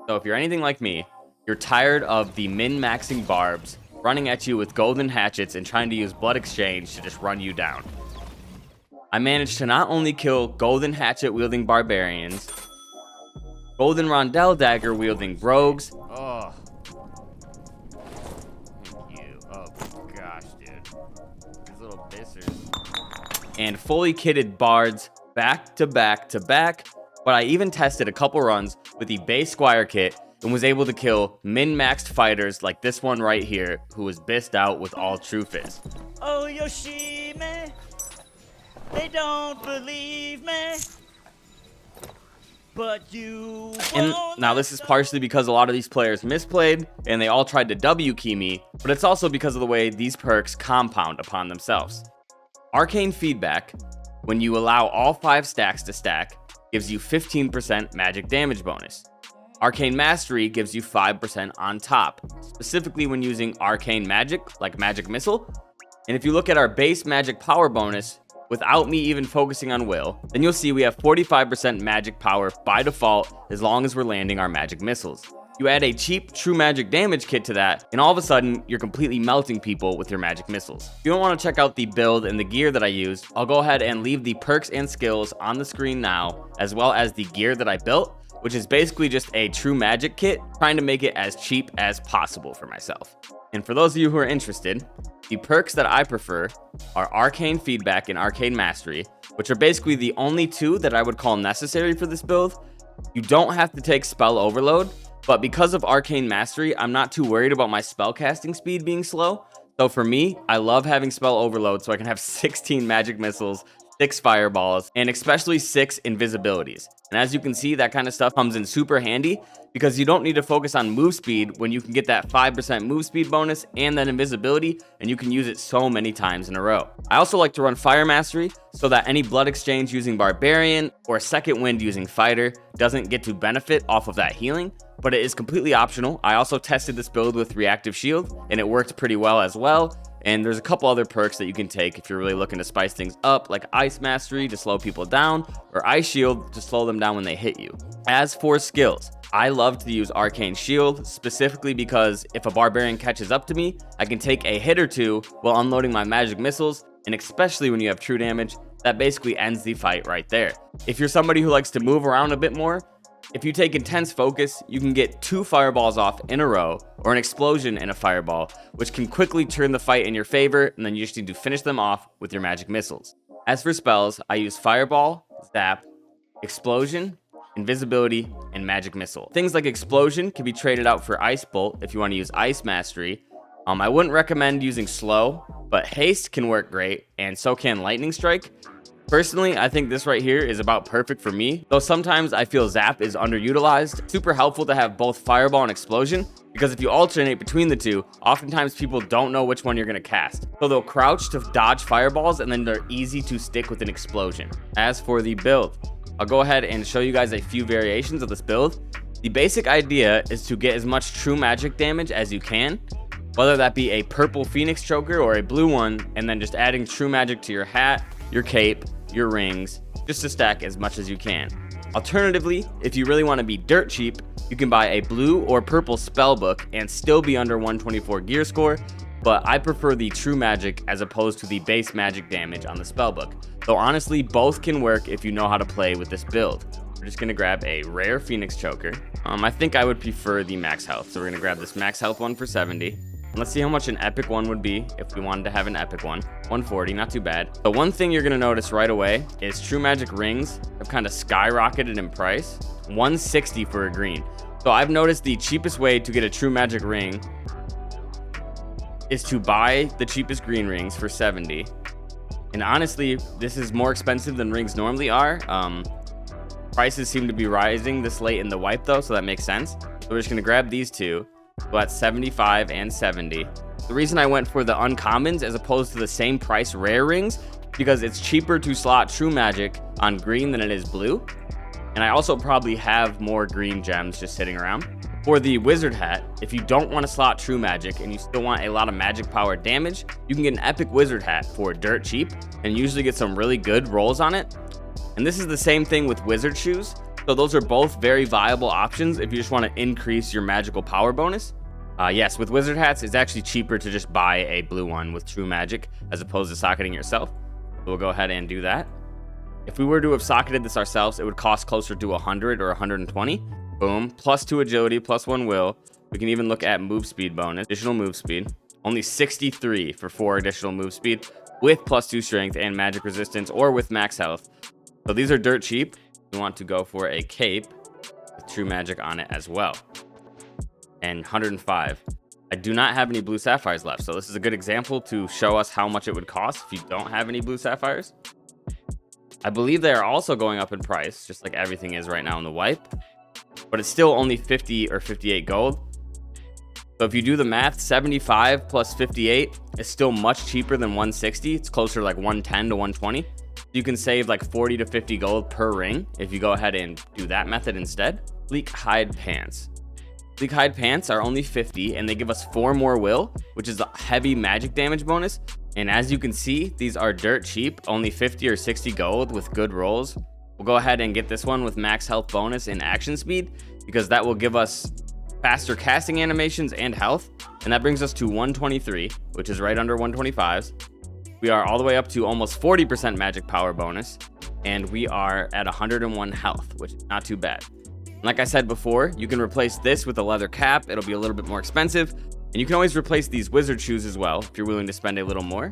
So if you're anything like me, you're tired of the min-maxing Barbs running at you with golden hatchets and trying to use blood exchange to just run you down. I managed to not only kill golden hatchet wielding barbarians, golden rondelle dagger wielding rogues, Oh. Thank you. Oh gosh, dude. These little bissers. and fully kitted bards back to back to back, but I even tested a couple runs with the base Squire kit and was able to kill min-maxed fighters like this one right here, who was bissed out with all true Phys. Oh, Yoshime, they don't believe me, but you And won't now this is partially because a lot of these players misplayed and they all tried to W key me, but it's also because of the way these perks compound upon themselves. Arcane Feedback, when you allow all 5 stacks to stack, gives you 15% magic damage bonus. Arcane Mastery gives you 5% on top, specifically when using arcane magic like Magic Missile. And if you look at our base magic power bonus, without me even focusing on will, then you'll see we have 45% magic power by default as long as we're landing our magic missiles. You add a cheap true magic damage kit to that, and all of a sudden, you're completely melting people with your magic missiles. If you don't want to check out the build and the gear that I used, I'll go ahead and leave the perks and skills on the screen now, as well as the gear that I built, which is basically just a true magic kit, trying to make it as cheap as possible for myself. And for those of you who are interested, the perks that I prefer are Arcane Feedback and Arcane Mastery, which are basically the only 2 that I would call necessary for this build. You don't have to take Spell Overload, but because of Arcane Mastery, I'm not too worried about my spellcasting speed being slow. So for me, I love having Spell Overload so I can have 16 magic missiles, 6 fireballs, and especially 6 invisibilities. And as you can see, that kind of stuff comes in super handy because you don't need to focus on move speed when you can get that 5% move speed bonus and that invisibility, and you can use it so many times in a row. I also like to run Fire Mastery so that any blood exchange using Barbarian or second wind using Fighter doesn't get to benefit off of that healing, but it is completely optional. I also tested this build with Reactive Shield and it worked pretty well as well. And there's a couple other perks that you can take if you're really looking to spice things up, like Ice Mastery to slow people down, or Ice Shield to slow them down when they hit you. As for skills, I love to use Arcane Shield, specifically because if a Barbarian catches up to me, I can take a hit or 2 while unloading my magic missiles, and especially when you have true damage, that basically ends the fight right there. If you're somebody who likes to move around a bit more, if you take Intense Focus, you can get 2 fireballs off in a row, or an explosion in a fireball, which can quickly turn the fight in your favor, and then you just need to finish them off with your magic missiles. As for spells, I use Fireball, Zap, Explosion, Invisibility, and Magic Missile. Things like Explosion can be traded out for Ice Bolt if you want to use Ice Mastery. I wouldn't recommend using Slow, but Haste can work great, and so can Lightning Strike. Personally, I think this right here is about perfect for me, though sometimes I feel Zap is underutilized. Super helpful to have both Fireball and Explosion, because if you alternate between the 2, oftentimes people don't know which one you're going to cast. So they'll crouch to dodge fireballs, and then they're easy to stick with an explosion. As for the build, I'll go ahead and show you guys a few variations of this build. The basic idea is to get as much true magic damage as you can, whether that be a purple Phoenix Choker or a blue one, and then just adding true magic to your hat, your cape, your rings, just to stack as much as you can. Alternatively, if you really want to be dirt cheap, you can buy a blue or purple spellbook and still be under 124 gear score, but I prefer the true magic as opposed to the base magic damage on the spellbook. Though honestly, both can work if you know how to play with this build. We're just gonna grab a rare Phoenix Choker. I think I would prefer the max health, so we're gonna grab this max health one for 70. Let's see how much an epic one would be if we wanted to have an epic one. 140, not too bad. The one thing you're gonna notice right away is true magic rings have kind of skyrocketed in price. 160 for a green. So I've noticed the cheapest way to get a true magic ring is to buy the cheapest green rings for 70. And honestly, this is more expensive than rings normally are. Prices seem to be rising this late in the wipe though, so that makes sense. So we're just gonna grab these 2. So that's 75 and 70. The reason I went for the uncommons as opposed to the same price rare rings, because it's cheaper to slot true magic on green than it is blue. And I also probably have more green gems just sitting around. For the wizard hat, if you don't want to slot true magic and you still want a lot of magic power damage, you can get an epic wizard hat for dirt cheap and usually get some really good rolls on it. And this is the same thing with wizard shoes. So those are both very viable options if you just want to increase your magical power bonus. Yes, with wizard hats, it's actually cheaper to just buy a blue one with true magic as opposed to socketing yourself. So we'll go ahead and do that. If we were to have socketed this ourselves, it would cost closer to 100 or 120. Boom, plus 2 agility, plus 1 will. We can even look at move speed bonus, additional move speed. Only 63 for 4 additional move speed with plus 2 strength and magic resistance, or with max health. So these are dirt cheap. We want to go for a cape with true magic on it as well. And 105. I do not have any blue sapphires left, so this is a good example to show us how much it would cost if you don't have any blue sapphires. I believe they are also going up in price, just like everything is right now in the wipe, but it's still only 50 or 58 gold. So if you do the math, 75 plus 58 is still much cheaper than 160. It's closer to like 110 to 120. You can save like 40 to 50 gold per ring if you go ahead and do that method instead. Sleek hide pants. Sleek hide pants are only 50 and they give us 4 more will, which is a heavy magic damage bonus. And as you can see, these are dirt cheap, only 50 or 60 gold with good rolls. We'll go ahead and get this one with max health bonus and action speed because that will give us faster casting animations and health. And that brings us to 123, which is right under 125's. We are all the way up to almost 40% magic power bonus. And we are at 101 health, which is not too bad. Like I said before, you can replace this with a leather cap. It'll be a little bit more expensive. And you can always replace these wizard shoes as well if you're willing to spend a little more.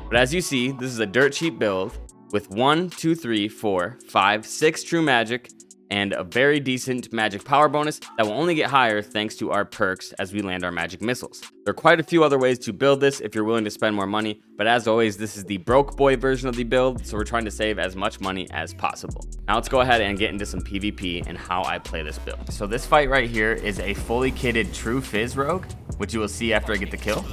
But as you see, this is a dirt cheap build with 1, 2, 3, 4, 5, 6 true magic and a very decent magic power bonus that will only get higher thanks to our perks as we land our magic missiles. There are quite a few other ways to build this if you're willing to spend more money, but as always, this is the broke boy version of the build, so we're trying to save as much money as possible. Now let's go ahead and get into some PvP and how I play this build. So this fight right here is a fully kitted true Phys rogue, which you will see after I get the kill.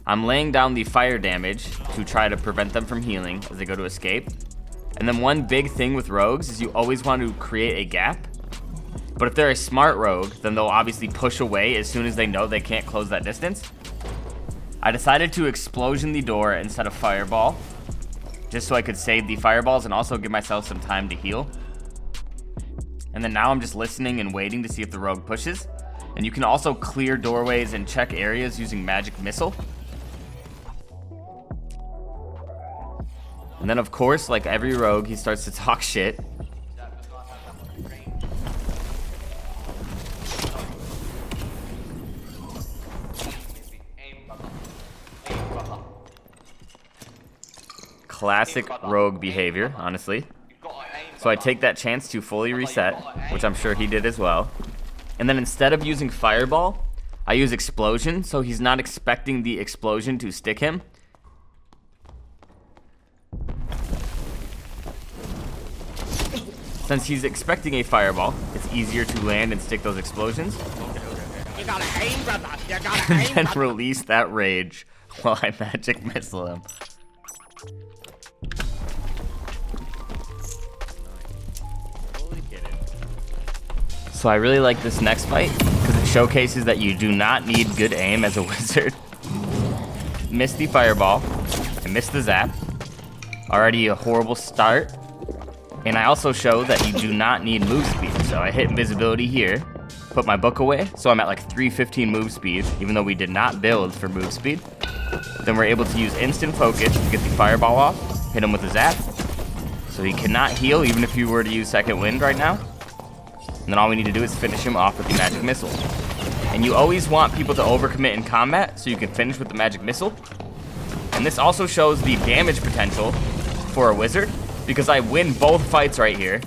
I'm laying down the fire damage to try to prevent them from healing as they go to escape. And then one big thing with rogues is you always want to create a gap. But if they're a smart rogue, then they'll obviously push away as soon as they know they can't close that distance. I decided to explosion the door instead of fireball, just so I could save the fireballs and also give myself some time to heal. And then now I'm just listening and waiting to see if the rogue pushes. And you can also clear doorways and check areas using magic missile. And then of course, like every rogue, he starts to talk shit. Classic rogue behavior, honestly. So I take that chance to fully reset, which I'm sure he did as well. And then instead of using fireball, I use explosion, so he's not expecting the explosion to stick him. Since he's expecting a fireball, it's easier to land and stick those explosions. You gotta aim, brother. You gotta And aim, then brother. release that rage while I magic missile him. Holy kidding. So I really like this next fight because it showcases that you do not need good aim as a wizard. Missed the fireball. I missed the zap. Already a horrible start. And I also show that you do not need move speed. So I hit invisibility here, put my book away, so I'm at like 315 move speed, even though we did not build for move speed. Then we're able to use instant focus to get the fireball off, hit him with a zap. So he cannot heal even if you were to use second wind right now. And then all we need to do is finish him off with the magic missile. And you always want people to overcommit in combat so you can finish with the magic missile. And this also shows the damage potential for a wizard, because I win both fights right here.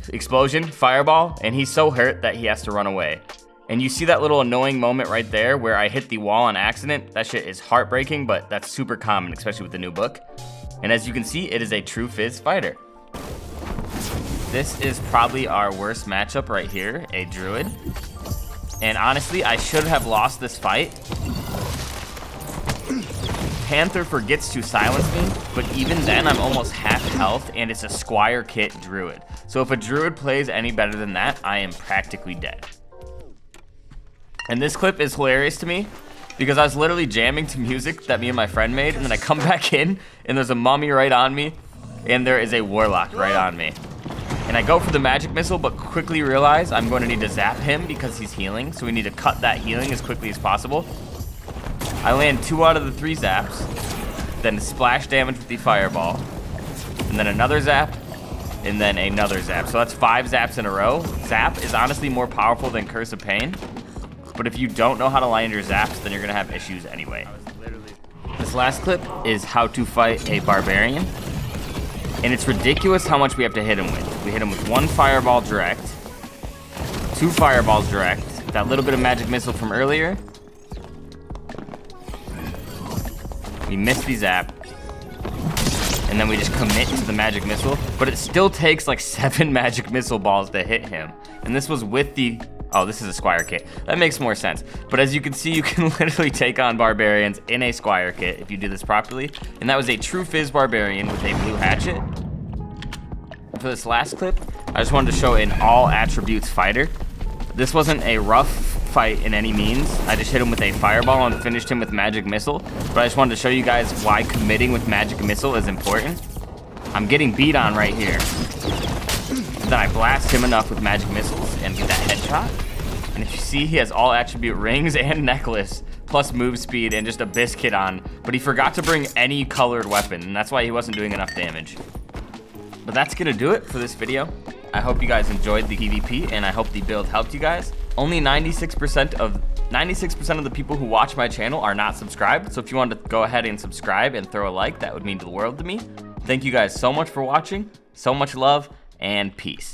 Explosion, fireball, and he's so hurt that he has to run away. And you see that little annoying moment right there where I hit the wall on accident. That shit is heartbreaking, but that's super common, especially with the new book. And as you can see, it is a true Phys Fighter. This is probably our worst matchup right here, a Druid. And honestly, I should have lost this fight. Panther forgets to silence me, but even then I'm almost half health and it's a Squire kit Druid. So if a Druid plays any better than that, I am practically dead. And this clip is hilarious to me because I was literally jamming to music that me and my friend made, and then I come back in and there's a mummy right on me and there is a Warlock right on me. And I go for the magic missile, but quickly realize I'm going to need to zap him because he's healing. So we need to cut that healing as quickly as possible. I land 2 out of the 3 zaps, then splash damage with the fireball, and then another zap, and then another zap. So that's 5 zaps in a row. Zap is honestly more powerful than Curse of Pain, but if you don't know how to land your zaps, then you're gonna have issues anyway. This last clip is how to fight a Barbarian, and it's ridiculous how much we have to hit him with. We hit him with 1 fireball direct, 2 fireballs direct, that little bit of magic missile from earlier. We miss the zap, and then we just commit to the magic missile, but it still takes like 7 magic missile balls to hit him. And this was with the, oh, this is a Squire kit. That makes more sense. But as you can see, you can literally take on Barbarians in a Squire kit if you do this properly. And that was a true Phys Barbarian with a blue hatchet. For this last clip, I just wanted to show an all attributes fighter. This wasn't a rough fight in any means. I just hit him with a fireball and finished him with magic missile. But I just wanted to show you guys why committing with magic missile is important. I'm getting beat on right here. Then I blast him enough with magic missiles and get that headshot. And if you see, he has all attribute rings and necklace, plus move speed and just a biscuit on. But he forgot to bring any colored weapon, and that's why he wasn't doing enough damage. But that's gonna do it for this video. I hope you guys enjoyed the PvP, and I hope the build helped you guys. Only 96% of the people who watch my channel are not subscribed, so if you want to go ahead and subscribe and throw a like, that would mean the world to me. Thank you guys so much for watching, so much love, and peace.